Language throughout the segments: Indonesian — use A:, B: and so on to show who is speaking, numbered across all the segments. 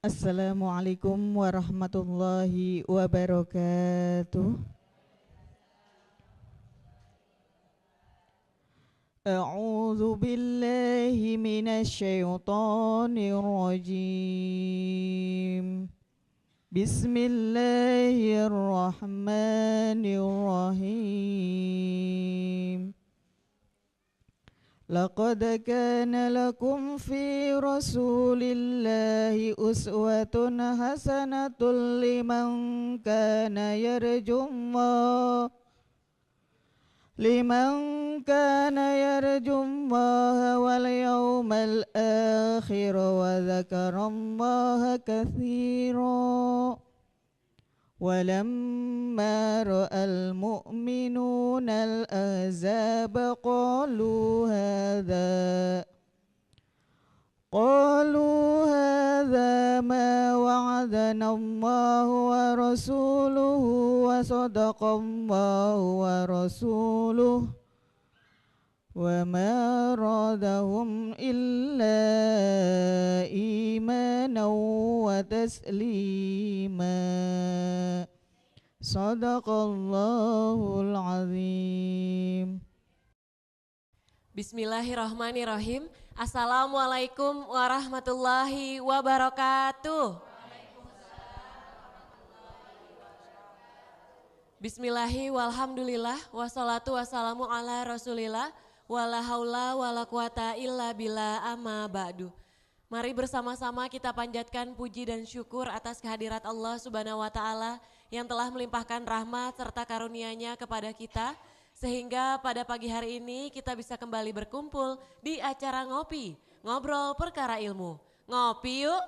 A: Assalamualaikum warahmatullahi wabarakatuh. A'udzu billahi minasy syaithanir rajim. Bismillahirrahmanirrahim. Laqad kana lakum fi rasulillahi uswatun hasanatun liman kana yarjullaha wal yawmal akhir wa dzakarallaha katsira. Walamma ra'al mu'minuna al-ahzaba qalu hadza ma wa'adana Allahu wa rasuluhu wa sadaqallahu wa rasuluhu wa ma radahum illa imanan wa taslima. Sadaqallahul azim.
B: Bismillahirrahmanirrahim. Assalamualaikum warahmatullahi wabarakatuh. Bismillahi walhamdulillah wassalatu wassalamu ala rasulillah wala haula wala quwata illa billah amma ba'du. Mari bersama-sama kita panjatkan puji dan syukur atas kehadirat Allah Subhanahu wa taala yang telah melimpahkan rahmat serta karunia-Nya kepada kita sehingga pada pagi hari ini kita bisa kembali berkumpul di acara ngopi, ngobrol perkara ilmu. Ngopi yuk.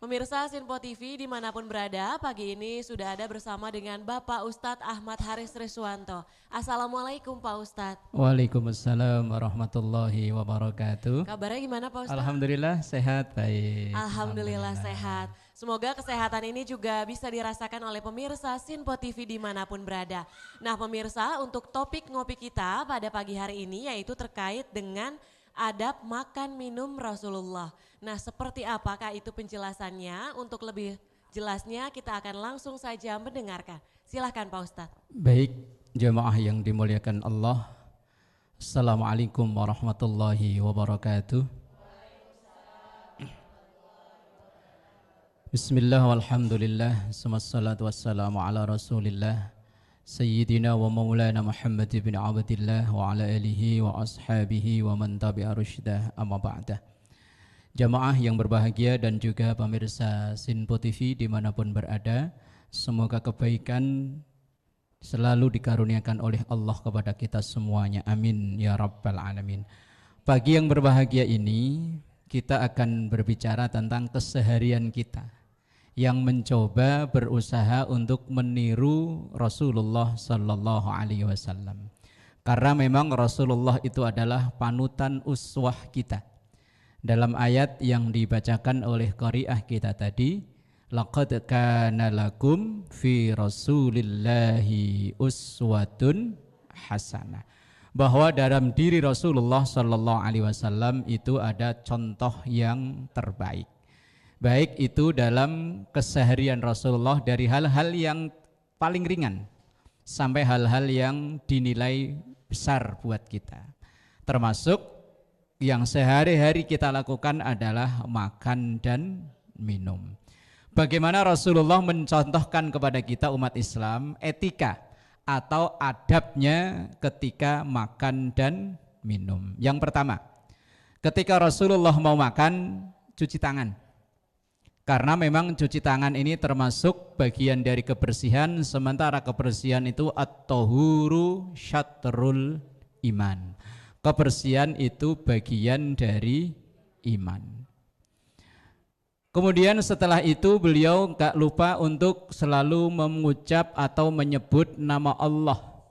B: Pemirsa Sinpo TV dimanapun berada, pagi ini sudah ada bersama dengan Bapak Ustadz Ahmad Haris Riswanto. Assalamualaikum Pak Ustadz.
C: Waalaikumsalam warahmatullahi wabarakatuh.
B: Kabarnya gimana Pak Ustadz?
C: Alhamdulillah sehat, baik.
B: Alhamdulillah sehat. Semoga kesehatan ini juga bisa dirasakan oleh pemirsa Sinpo TV dimanapun berada. Nah pemirsa, untuk topik ngopi kita pada pagi hari ini yaitu terkait dengan adab makan minum Rasulullah. Nah seperti apakah itu penjelasannya? Untuk lebih jelasnya kita akan langsung saja mendengarkan. Silahkan Pak Ustadz.
C: Baik, jemaah yang dimuliakan Allah. Assalamualaikum warahmatullahi wabarakatuh. Bismillah walhamdulillah. Wassalatu wassalamu ala rasulillah Sayyidina wa maulana Muhammad bin Abdillah wa ala alihi wa ashabihi wa man tabi'a rusydah amma ba'dah. Jamaah yang berbahagia dan juga pemirsa Sinpo TV dimanapun berada, semoga kebaikan selalu dikaruniakan oleh Allah kepada kita semuanya, amin ya rabbal alamin. Pagi yang berbahagia ini kita akan berbicara tentang keseharian kita yang mencoba berusaha untuk meniru Rasulullah Sallallahu Alaihi Wasallam. Karena memang Rasulullah itu adalah panutan uswah kita. Dalam ayat yang dibacakan oleh qari'ah kita tadi, laqad kana lakum fi Rasulillahi uswatun hasanah. Bahwa dalam diri Rasulullah Sallallahu Alaihi Wasallam itu ada contoh yang terbaik. Baik itu dalam keseharian Rasulullah dari hal-hal yang paling ringan sampai hal-hal yang dinilai besar buat kita. Termasuk yang sehari-hari kita lakukan adalah makan dan minum. Bagaimana Rasulullah mencontohkan kepada kita umat Islam etika atau adabnya ketika makan dan minum. Yang pertama, ketika Rasulullah mau makan, cuci tangan. Karena memang cuci tangan ini termasuk bagian dari kebersihan, sementara kebersihan itu at-tahuru syatrul iman. Kebersihan itu bagian dari iman. Kemudian setelah itu beliau gak lupa untuk selalu mengucap atau menyebut nama Allah.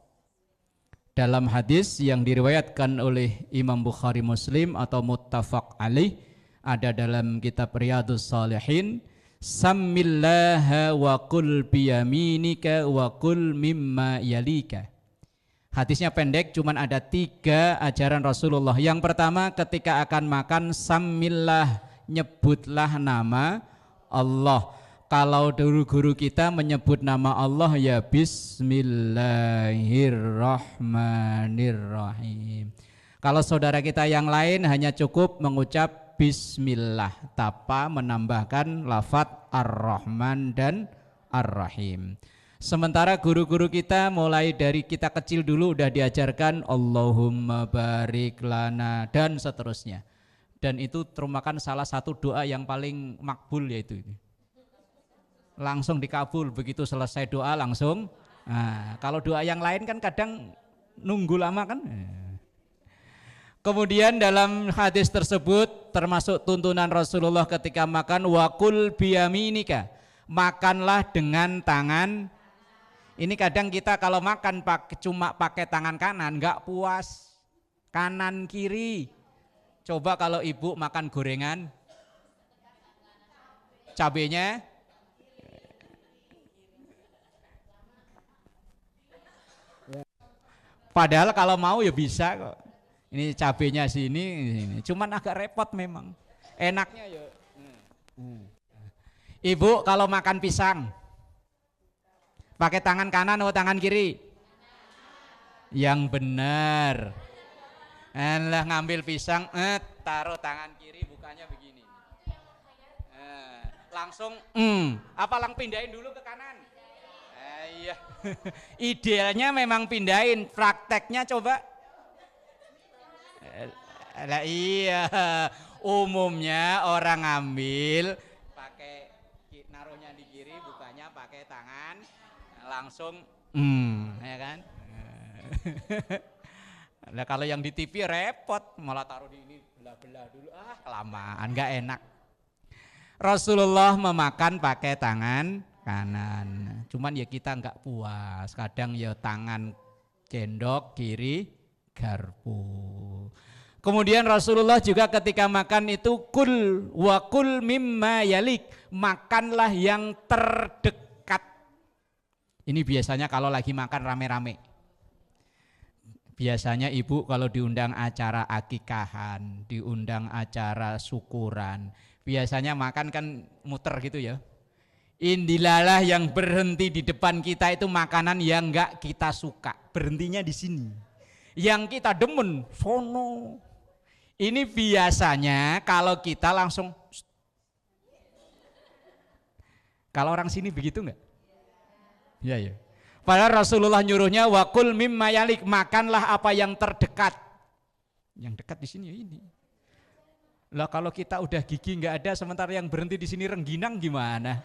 C: Dalam hadis yang diriwayatkan oleh Imam Bukhari Muslim atau muttafaq alaih, ada dalam kitab Riyadhus Shalihin, sammillaha wa qul biyaminika wa qul mimma yalika. Hadisnya pendek, cuman ada 3 ajaran Rasulullah. Yang pertama ketika akan makan, sammillah, nyebutlah nama Allah. Kalau guru-guru kita menyebut nama Allah ya Bismillahirrahmanirrahim. Kalau saudara kita yang lain hanya cukup mengucap Bismillah tanpa menambahkan lafadz Ar-Rahman dan Ar-Rahim. Sementara guru-guru kita mulai dari kita kecil dulu udah diajarkan Allahumma barik lana dan seterusnya. Dan itu merupakan salah satu doa yang paling makbul yaitu ini. Langsung dikabul, begitu selesai doa langsung. Nah, kalau doa yang lain kan kadang nunggu lama kan. Kemudian dalam hadis tersebut termasuk tuntunan Rasulullah ketika makan wakul biyaminika, makanlah dengan tangan. Ini kadang kita kalau makan cuma pakai tangan kanan nggak puas, kanan kiri. Coba kalau ibu makan gorengan, cabenya padahal kalau mau ya bisa kok. Ini cabenya sini, cuman agak repot memang. Enaknya ya. Ibu kalau makan pisang, pakai tangan kanan atau tangan kiri? Yang benar. Lah ngambil pisang, taruh tangan kiri, bukanya begini. Langsung, apa lang pindahin dulu ke kanan? Iya. Idealnya memang pindahin, prakteknya coba. Lah iya, umumnya orang ngambil pakai naruhnya di kiri, bukanya pakai tangan, langsung, ya kan? Nah kalau yang di TV repot, malah taruh di ini belah-belah dulu, kelamaan, nggak enak. Rasulullah memakan pakai tangan kanan, cuman ya kita nggak puas, kadang ya tangan cendok, kiri garpu. Kemudian Rasulullah juga ketika makan itu kul wa kul mimma yalik, makanlah yang terdekat. Ini biasanya kalau lagi makan rame-rame. Biasanya ibu kalau diundang acara akikahan, diundang acara syukuran, biasanya makan kan muter gitu ya. Indilalah yang berhenti di depan kita itu makanan yang enggak kita suka, berhentinya di sini. Yang kita demen, sono. Ini biasanya kalau kita langsung, kalau orang sini begitu enggak? Ya ya. Padahal Rasulullah nyuruhnya wakul mimma yalik, makanlah apa yang terdekat. Yang dekat di sini ya ini. Lah kalau kita udah gigi enggak ada, sementara yang berhenti di sini rengginang gimana?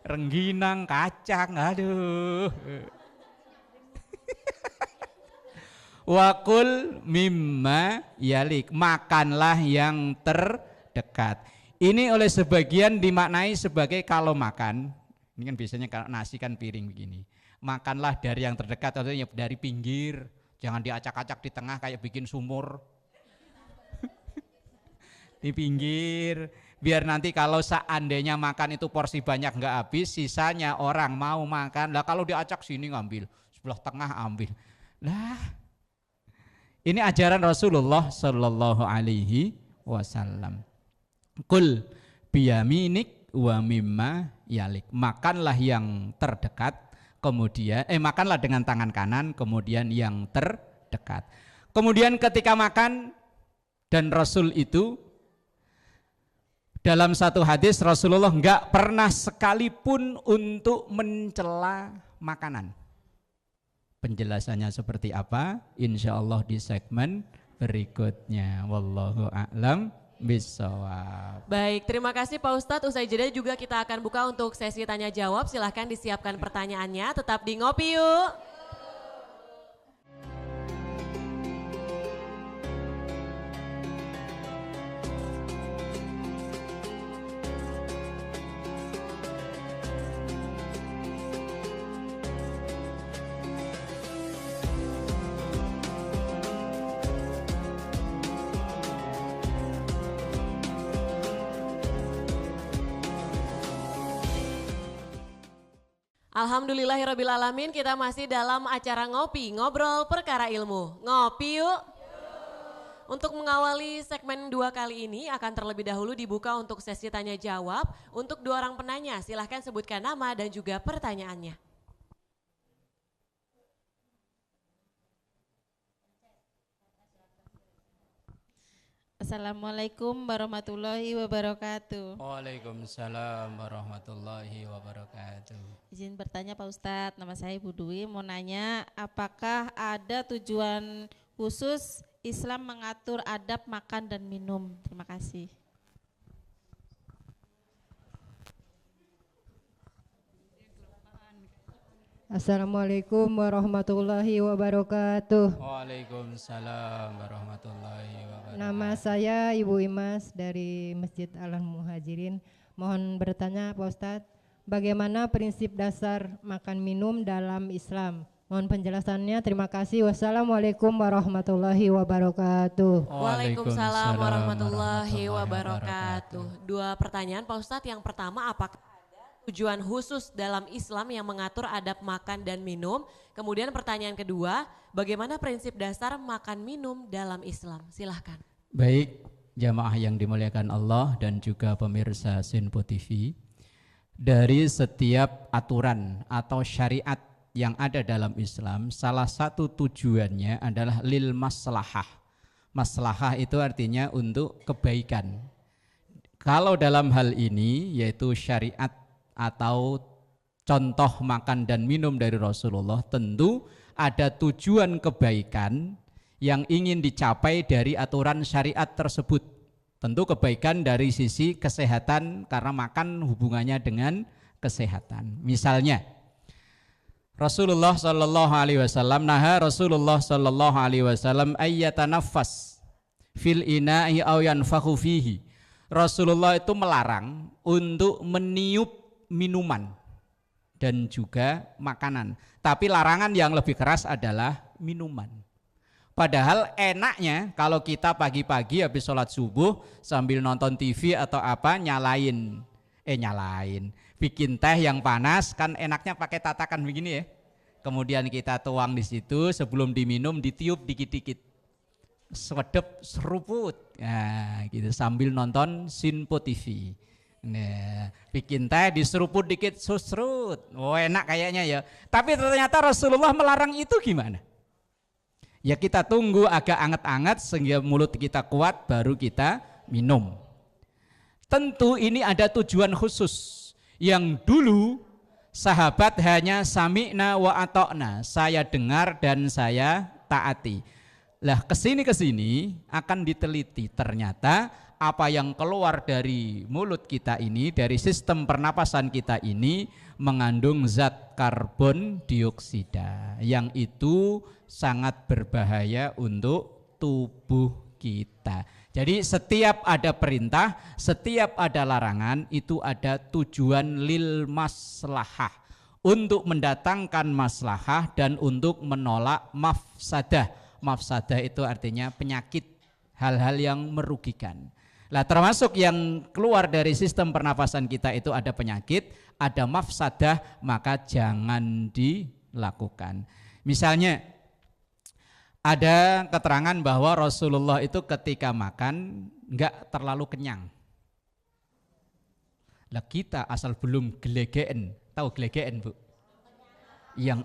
C: Rengginang, kacang, aduh. Wakul mimma yalik, makanlah yang terdekat. Ini oleh sebagian dimaknai sebagai kalau makan, ini kan biasanya kalau nasi kan piring begini. Makanlah dari yang terdekat, artinya dari pinggir, jangan diacak-acak di tengah kayak bikin sumur. Di pinggir, biar nanti kalau seandainya makan itu porsi banyak nggak habis, sisanya orang mau makan. Lah kalau diacak sini ngambil, sebelah tengah ambil. Lah, ini ajaran Rasulullah Shallallahu Alaihi Wasallam. Kul biyaminik wa mimma yalik, makanlah yang terdekat, kemudian makanlah dengan tangan kanan, kemudian yang terdekat. Kemudian ketika makan, dan Rasul itu dalam satu hadis Rasulullah enggak pernah sekalipun untuk mencela makanan. Penjelasannya seperti apa? Insya Allah di segmen berikutnya. Wallahu a'lam bishawab.
B: Baik, terima kasih Pak Ustadz. Usai jeda juga kita akan buka untuk sesi tanya jawab. Silahkan disiapkan pertanyaannya. Tetap di Ngopi Yuk. Alhamdulillahirrabbilalamin, kita masih dalam acara Ngopi, ngobrol perkara ilmu. Ngopi yuk. Untuk mengawali segmen 2 kali ini akan terlebih dahulu dibuka untuk sesi tanya jawab. Untuk 2 orang penanya silahkan sebutkan nama dan juga pertanyaannya.
D: Assalamualaikum warahmatullahi wabarakatuh.
C: Waalaikumsalam warahmatullahi wabarakatuh.
D: Izin bertanya Pak Ustadz, nama saya Ibu Dwi, mau nanya apakah ada tujuan khusus Islam mengatur adab makan dan minum? Terima kasih.
E: Assalamualaikum warahmatullahi wabarakatuh.
C: Waalaikumsalam warahmatullahi wabarakatuh.
E: Nama saya Ibu Imas dari Masjid Al-Muhajirin. Mohon bertanya Pak Ustadz, bagaimana prinsip dasar makan minum dalam Islam? Mohon penjelasannya, terima kasih. Wassalamualaikum warahmatullahi wabarakatuh.
B: Waalaikumsalam warahmatullahi wabarakatuh. 2 pertanyaan Pak Ustadz. Yang pertama, apakah tujuan khusus dalam Islam yang mengatur adab makan dan minum? Kemudian pertanyaan kedua, bagaimana prinsip dasar makan minum dalam Islam? Silahkan.
C: Baik, jamaah yang dimuliakan Allah dan juga pemirsa Sinpo TV. Dari setiap aturan atau syariat yang ada dalam Islam, salah satu tujuannya adalah lil maslahah. Maslahah itu artinya untuk kebaikan. Kalau dalam hal ini yaitu syariat atau contoh makan dan minum dari Rasulullah, tentu ada tujuan kebaikan yang ingin dicapai dari aturan syariat tersebut. Tentu kebaikan dari sisi kesehatan karena makan hubungannya dengan kesehatan. Misalnya Rasulullah sallallahu alaihi wasallam Rasulullah sallallahu alaihi wasallam ayyatanaffas fil ina'i aw yanfakhu fihi. Rasulullah itu melarang untuk meniup minuman dan juga makanan. Tapi larangan yang lebih keras adalah minuman. Padahal enaknya kalau kita pagi-pagi habis sholat subuh sambil nonton TV atau apa nyalain, bikin teh yang panas, kan enaknya pakai tatakan begini ya. Kemudian kita tuang di situ, sebelum diminum ditiup dikit-dikit. Sedep seruput. Nah, gitu sambil nonton Sinpo TV. Nah, bikin teh diseruput dikit susrut. Oh, enak kayaknya ya. Tapi ternyata Rasulullah melarang itu gimana? Ya kita tunggu agak anget-anget sehingga mulut kita kuat baru kita minum. Tentu ini ada tujuan khusus. Yang dulu sahabat hanya sami'na wa ata'na, saya dengar dan saya taati. Lah kesini akan diteliti, ternyata apa yang keluar dari mulut kita ini, dari sistem pernapasan kita ini mengandung zat karbon dioksida yang itu sangat berbahaya untuk tubuh kita. Jadi setiap ada perintah, setiap ada larangan itu ada tujuan lil maslahah, untuk mendatangkan maslahah dan untuk menolak mafsadah. Mafsadah itu artinya penyakit, hal-hal yang merugikan. Nah, termasuk yang keluar dari sistem pernapasan kita itu ada penyakit, ada mafsadah, maka jangan dilakukan. Misalnya ada keterangan bahwa Rasulullah itu ketika makan enggak terlalu kenyang. Lah kita asal belum gelegeen, tahu gelegeen Bu? Yang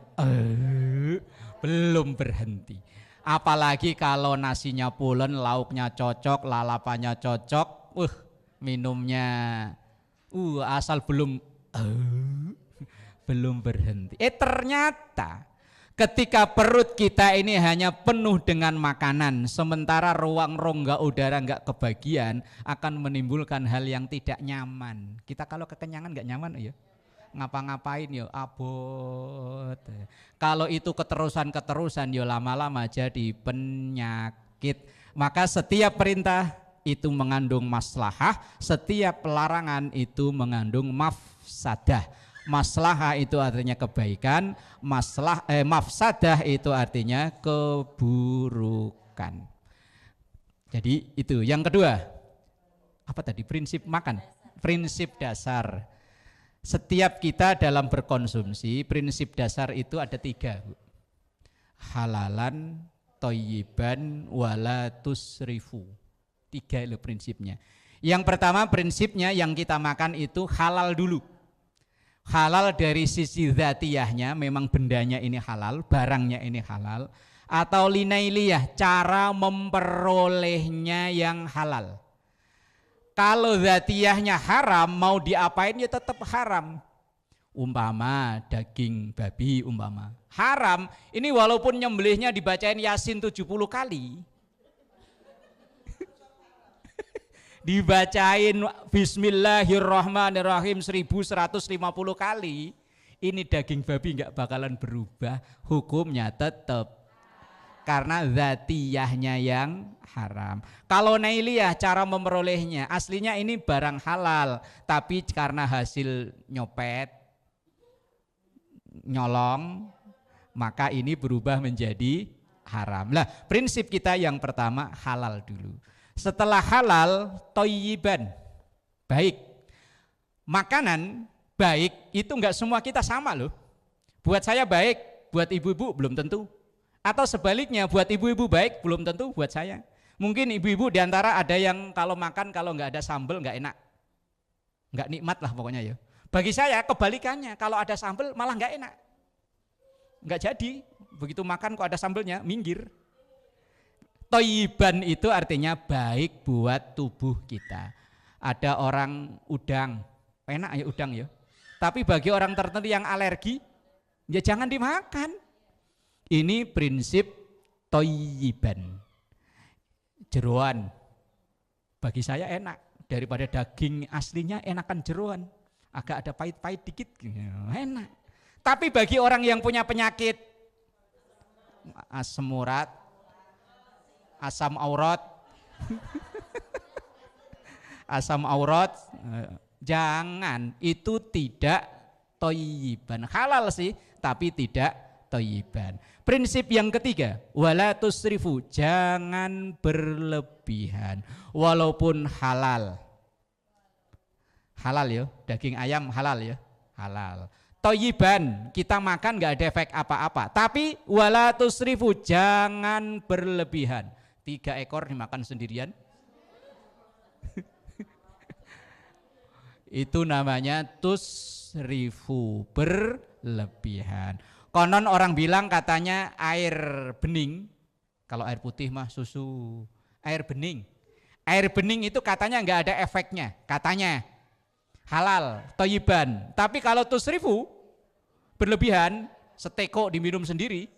C: belum berhenti. Apalagi kalau nasinya pulen, lauknya cocok, lalapannya cocok, minumnya asal belum berhenti. Ternyata ketika perut kita ini hanya penuh dengan makanan, sementara ruang rongga udara enggak kebagian, akan menimbulkan hal yang tidak nyaman. Kita kalau kekenyangan enggak nyaman ya. Ngapa-ngapain ya abot. Kalau itu keterusan ya lama-lama jadi penyakit. Maka setiap perintah itu mengandung maslahah, setiap larangan itu mengandung mafsadah. Maslahah itu artinya kebaikan, mafsadah itu artinya keburukan. Jadi itu. Yang kedua, apa tadi? Prinsip makan, prinsip dasar. Setiap kita dalam berkonsumsi, prinsip dasar itu ada 3. Halalan, thayyiban wala tusrifu. 3 itu prinsipnya. Yang pertama prinsipnya yang kita makan itu halal dulu. Halal dari sisi dzatiyahnya, memang bendanya ini halal, barangnya ini halal. Atau linailiyah, cara memperolehnya yang halal. Kalau dzatiyahnya haram, mau diapain ya tetap haram. Umpama daging babi umpama. Haram, ini walaupun nyembelihnya dibacain Yasin 70 kali. Dibacain Bismillahirrahmanirrahim 1150 kali, ini daging babi nggak bakalan berubah, hukumnya tetap karena zatiyahnya yang haram. Kalau nailiyah cara memperolehnya, aslinya ini barang halal, tapi karena hasil nyopet, nyolong, maka ini berubah menjadi haram. Lah, prinsip kita yang pertama halal dulu. Setelah halal, thayyiban, baik. Makanan baik itu enggak semua kita sama loh. Buat saya baik, buat ibu-ibu belum tentu. Atau sebaliknya, buat ibu-ibu baik belum tentu buat saya. Mungkin ibu-ibu diantara ada yang kalau makan kalau enggak ada sambal enggak enak. Enggak nikmat lah pokoknya ya. Bagi saya kebalikannya, kalau ada sambal malah enggak enak. Enggak jadi, begitu makan kok ada sambalnya, minggir. Thayyiban itu artinya baik buat tubuh kita. Ada orang udang, enak ya udang ya. Tapi bagi orang tertentu yang alergi, ya jangan dimakan. Ini prinsip thayyiban. Jeroan, bagi saya enak. Daripada daging aslinya enakan jeroan. Agak ada pahit-pahit dikit, enak. Tapi bagi orang yang punya penyakit asam urat, asam aurat, asam aurat, jangan, itu tidak thayyiban. Halal sih, tapi tidak thayyiban. Prinsip yang ketiga, wala tusrifu, jangan berlebihan, walaupun halal. Halal ya, daging ayam halal ya, halal. Thayyiban, kita makan nggak ada efek apa-apa. Tapi wala tusrifu, jangan berlebihan. 3 ekor dimakan sendirian. Itu namanya tusrifu, berlebihan. Konon orang bilang katanya air bening, kalau air putih mah susu, air bening. Air bening itu katanya nggak ada efeknya, katanya halal, thayyiban. Tapi kalau tusrifu, berlebihan, seteko diminum sendiri,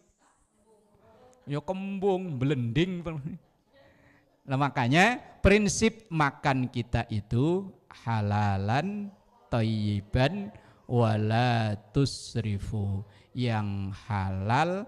C: ya kembung, belending. Nah, makanya prinsip makan kita itu halalan, thayyiban, wala tusrifu, yang halal,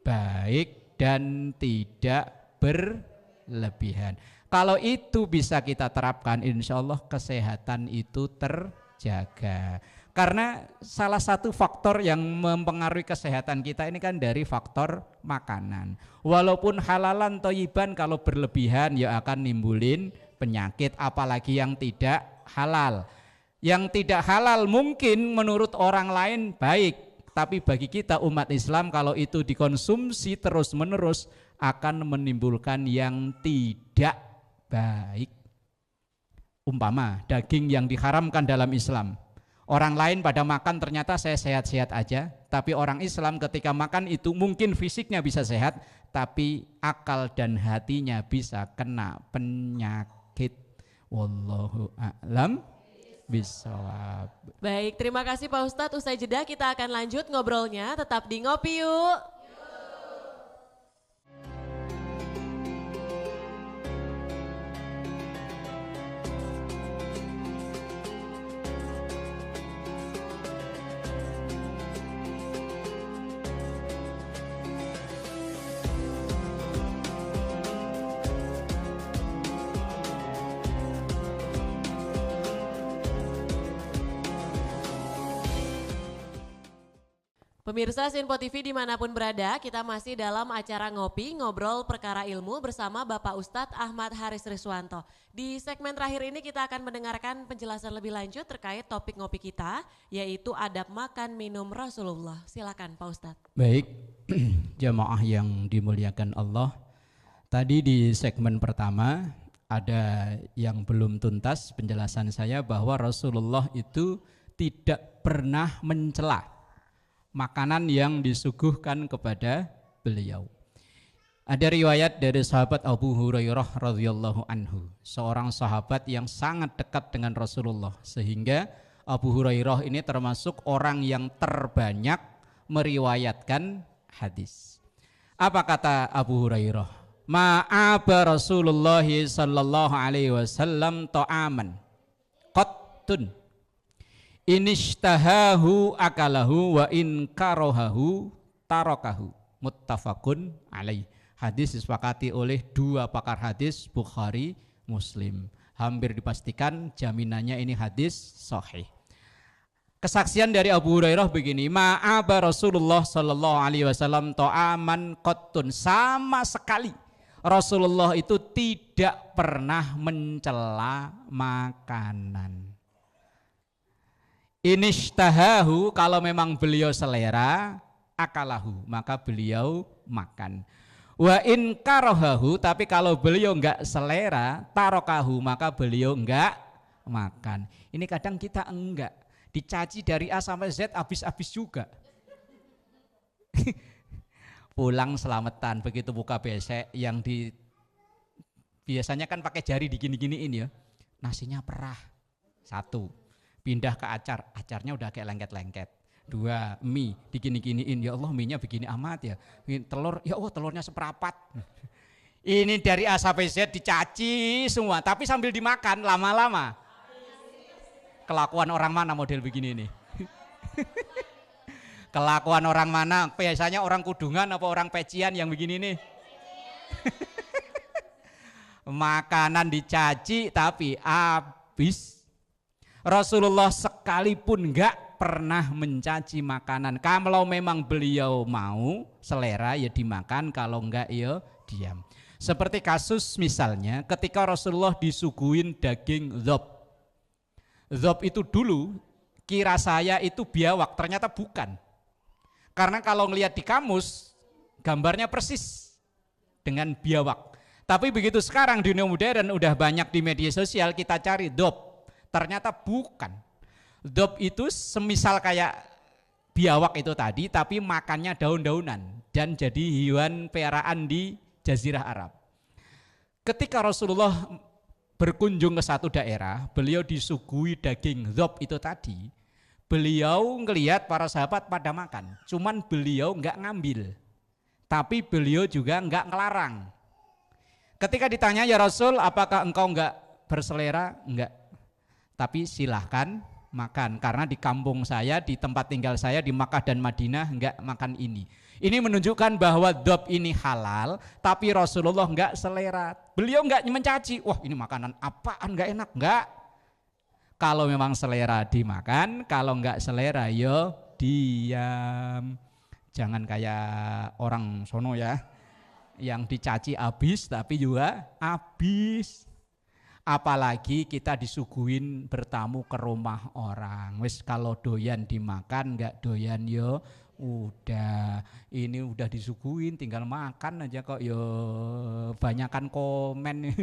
C: baik dan tidak berlebihan. Kalau itu bisa kita terapkan, insya Allah kesehatan itu terjaga. Karena salah satu faktor yang mempengaruhi kesehatan kita ini kan dari faktor makanan. Walaupun halalan thayyiban, kalau berlebihan ya akan nimbulin penyakit, apalagi yang tidak halal. Yang tidak halal mungkin menurut orang lain baik, tapi bagi kita umat Islam kalau itu dikonsumsi terus-menerus akan menimbulkan yang tidak baik. Umpama daging yang diharamkan dalam Islam. Orang lain pada makan ternyata saya sehat-sehat aja, tapi orang Islam ketika makan itu mungkin fisiknya bisa sehat, tapi akal dan hatinya bisa kena penyakit. Wallahu a'lam bishawab.
B: Baik, terima kasih Pak Ustadz. Usai jeda kita akan lanjut ngobrolnya, tetap di Ngopi Yuk. Pemirsa Sinpo TV dimanapun berada, kita masih dalam acara Ngopi, Ngobrol Perkara Ilmu bersama Bapak Ustadz Ahmad Haris Riswanto. Di segmen terakhir ini kita akan mendengarkan penjelasan lebih lanjut terkait topik ngopi kita, yaitu adab makan minum Rasulullah. Silakan Pak Ustadz.
C: Baik, jamaah yang dimuliakan Allah. Tadi di segmen pertama ada yang belum tuntas penjelasan saya bahwa Rasulullah itu tidak pernah mencela makanan yang disuguhkan kepada beliau. Ada riwayat dari sahabat Abu Hurairah radhiyallahu anhu, seorang sahabat yang sangat dekat dengan Rasulullah, sehingga Abu Hurairah ini termasuk orang yang terbanyak meriwayatkan hadis. Apa kata Abu Hurairah? Ma'aba Rasulullah sallallahu alaihi wasallam ta'aman qattun inishtahahu akalahu wa in karohahu tarakahu, muttafaqun alaih. Hadis disepakati oleh dua pakar hadis, Bukhari, Muslim. Hampir dipastikan jaminannya ini hadis sahih. Kesaksian dari Abu Hurairah begini, ma'aba Rasulullah sallallahu alaihi wasallam ta'aman qattun, sama sekali Rasulullah itu tidak pernah mencela makanan. Inishtahahu, kalau memang beliau selera, akalahu, maka beliau makan. Wa in karohahu, tapi kalau beliau enggak selera, tarokahu, maka beliau enggak makan. Ini kadang kita enggak, dicaci dari A sampai Z habis-habis juga. Pulang selamatan, begitu buka besek yang di biasanya kan pakai jari digini-giniin ya, nasinya perah. Satu, pindah ke acar, acarnya udah kayak lengket-lengket. Dua, mie digini-giniin, ya Allah mie-nya begini amat ya. Telur, ya Allah telurnya seperapat. Ini dari A sampai Z dicaci semua, tapi sambil dimakan lama-lama. Kelakuan orang mana model begini nih? Kelakuan orang mana? Biasanya orang Kudungan apa orang Pecian yang begini nih? Makanan dicaci tapi habis. Rasulullah sekalipun enggak pernah mencaci makanan. Kalau memang beliau mau selera ya dimakan, kalau enggak ya diam. Seperti kasus misalnya ketika Rasulullah disuguhin daging dzab. Dzab itu dulu kira saya itu biawak, ternyata bukan. Karena kalau ngelihat di kamus gambarnya persis dengan biawak. Tapi begitu sekarang di dunia modern udah banyak di media sosial kita cari dzab, ternyata bukan. Dzab itu semisal kayak biawak itu tadi, tapi makannya daun-daunan dan jadi hewan peliharaan di Jazirah Arab. Ketika Rasulullah berkunjung ke satu daerah, beliau disuguhi daging dzab itu tadi, beliau ngelihat para sahabat pada makan, cuman beliau enggak ngambil, tapi beliau juga enggak ngelarang. Ketika ditanya, ya Rasul, apakah engkau enggak berselera? Enggak, tapi silahkan makan, karena di kampung saya, di tempat tinggal saya di Makkah dan Madinah enggak makan ini. Ini menunjukkan bahwa dzab ini halal, tapi Rasulullah enggak selera. Beliau enggak mencaci, wah ini makanan apaan enggak enak, enggak. Kalau memang selera dimakan, kalau enggak selera yo diam. Jangan kayak orang sono ya, yang dicaci habis tapi juga habis. Apalagi kita disuguhin bertamu ke rumah orang. Wis kalau doyan dimakan, enggak doyan yo udah. Ini udah disuguhin tinggal makan aja kok yo, banyakan komen.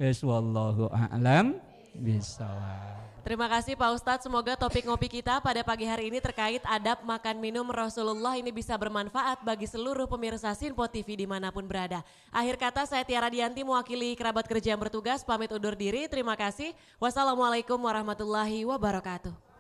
C: Wallahu a'lam bishawab.
B: Terima kasih Pak Ustadz, semoga topik ngopi kita pada pagi hari ini terkait adab makan minum Rasulullah ini bisa bermanfaat bagi seluruh pemirsa Sinpo TV dimanapun berada. Akhir kata saya Tiara Dianti mewakili kerabat kerja yang bertugas, pamit undur diri, terima kasih. Wassalamualaikum warahmatullahi wabarakatuh.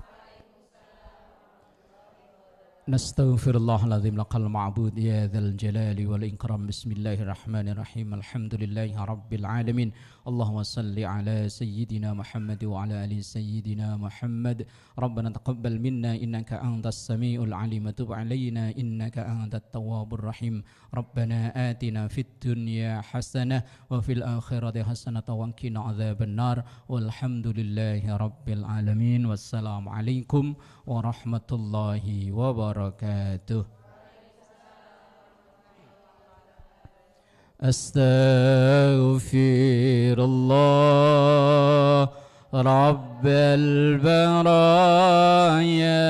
C: Nastaghfirullahaladzim laqal ma'bud ya dzal jalali wal ikram. Bismillahirrahmanirrahim. Alhamdulillahi rabbil alamin. Allahumma salli ala sayyidina Muhammad wa ala ali sayyidina Muhammad. Rabbana taqabbal minna innaka antas samiul alim wa tub alaina innaka antat tawwabur rahim. Rabbana atina fid dunya hasanah wa fil akhirati hasanah wa qina adzabannar. Walhamdulillahi rabbil alamin. Wassalamu alaikum warahmatullahi wabarakatuh. Astaghfirullah Rabbal baraya.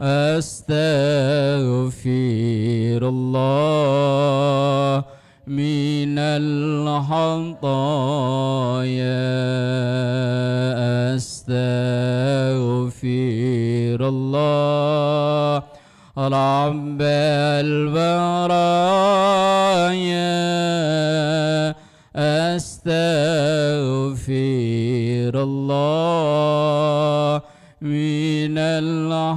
C: Astaghfirullah الله رب البرايا أستغفر الله من الخطايا